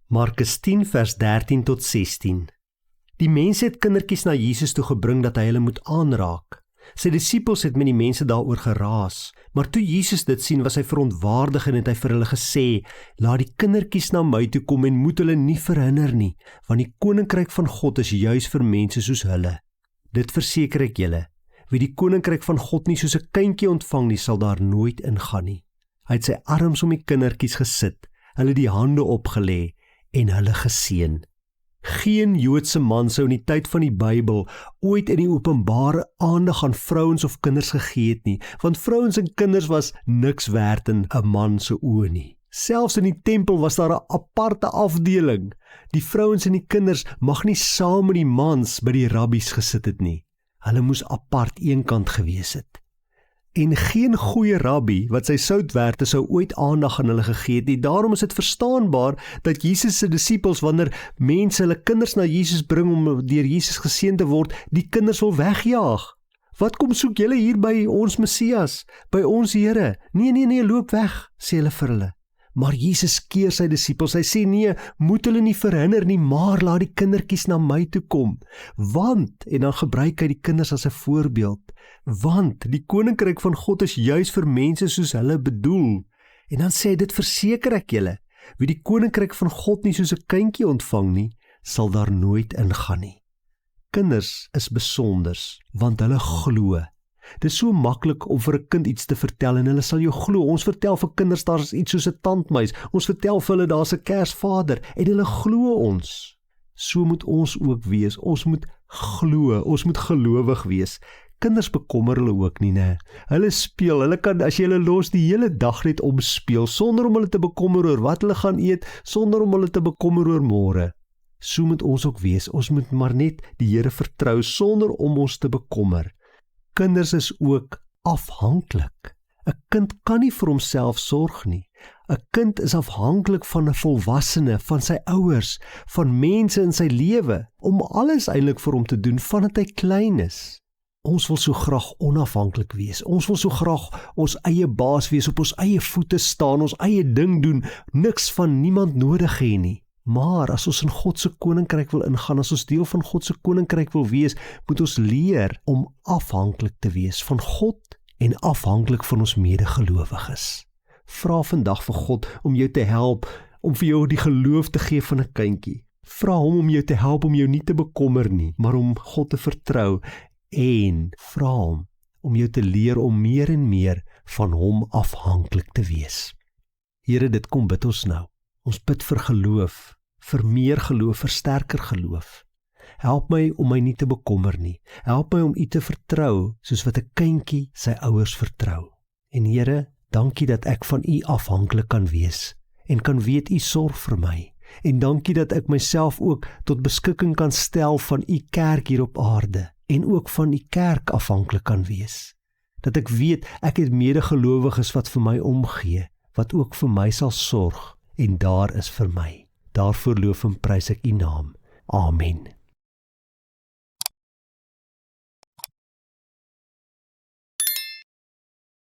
Markus 10 vers 13 tot 16. Die mense het kindertjies na Jesus toe gebring dat hy hulle moet aanraak. Sy disippels het met die mense daaroor geraas, maar toe Jesus dit sien, was hy verontwaardig en het hy vir hulle gesê, laat die kindertjies na my toe kom en moet hulle nie verhinder nie, want die koninkryk van God is juis vir mense soos hulle. Dit verseker ek julle, wie die koninkryk van God nie soos 'n kindjie ontvang nie, sal daar nooit ingaan nie. Hy het sy arms om die kindertjies gesit, hulle die hande opgelê en hulle geseën. Geen Joodse man sou in die tyd van die Bybel ooit in die openbare aandag aan vrouens of kinders gegee het nie, want vrouens en kinders was niks werd in 'n man se oë nie. Selfs in die tempel was daar 'n aparte afdeling. Die vrouens en die kinders mag nie saam met die mans by die rabbies gesit het nie. Hulle moes apart eenkant gewees het. En geen goeie rabbi wat sy sout werd is, sou ooit aandag aan hulle gegee het nie. Daarom is dit verstaanbaar dat Jesus se disippels, wanneer mense hulle kinders na Jesus bring om deur Jesus geseën te word, die kinders wil wegjaag. Wat kom soek julle hier by ons Messias, by ons Here? Nee, loop weg, sê hulle vir hulle. Maar Jesus keer sy disippels, hy sê nee, moet hulle nie verhinder nie, maar laat die kindertjies na my toe kom. Want, en dan gebruik hy die kinders as 'n voorbeeld, want die koninkryk van God is juis vir mense soos hulle bedoel. En dan sê hy, dit verseker ek julle, wie die koninkryk van God nie soos 'n kindjie ontvang nie, sal daar nooit ingaan nie. Kinders is besonders, want hulle glo. Dit is so maklik om vir 'n kind iets te vertel en hulle sal jou glo. Ons vertel vir kinders daar is iets soos 'n tandmuis. Ons vertel vir hulle daar's 'n Kersvader en hulle glo ons. So moet ons ook wees. Ons moet glo. Ons moet gelowig wees. Kinders bekommer hulle ook nie, né? Hulle speel. Hulle kan, as jy hulle los, die hele dag net omspeel sonder om hulle te bekommer oor wat hulle gaan eet, sonder om hulle te bekommer oor môre. So moet ons ook wees. Ons moet maar net die Here vertrou sonder om ons te bekommer. Kinders is ook afhanklik. 'n Kind kan nie vir homself sorg nie. 'n Kind is afhanklik van 'n volwassene, van sy ouers, van mense in sy lewe, om alles eintlik vir hom te doen vandat hy klein is. Ons wil so graag onafhanklik wees. Ons wil so graag ons eie baas wees, op ons eie voete staan, ons eie ding doen, niks van niemand nodig hê nie. Maar as ons in God se koninkryk wil ingaan, as ons deel van God se koninkryk wil wees, moet ons leer om afhanklik te wees van God en afhanklik van ons medegelowiges. Vra vandag vir God om jou te help, om vir jou die geloof te gee van 'n kindjie. Vra hom om jou te help om jou nie te bekommer nie, maar om God te vertrou, en vra hom om jou te leer om meer en meer van hom afhanklik te wees. Here, dit kom bid ons nou. Ons bid vir geloof, vir meer geloof, vir sterker geloof. Help my om my nie te bekommer nie. Help my om U te vertrou, soos wat 'n kindjie sy ouers vertrou. En Here, dankie dat ek van U afhanklik kan wees, en kan weet U sorg vir my. En dankie dat ek myself ook tot beskikking kan stel van U kerk hier op aarde, en ook van U kerk afhanklik kan wees. Dat ek weet, ek het medegelowiges wat vir my omgee, wat ook vir my sal sorg, en daar is vir my. Daarvoor loof en prys ek U naam. Amen.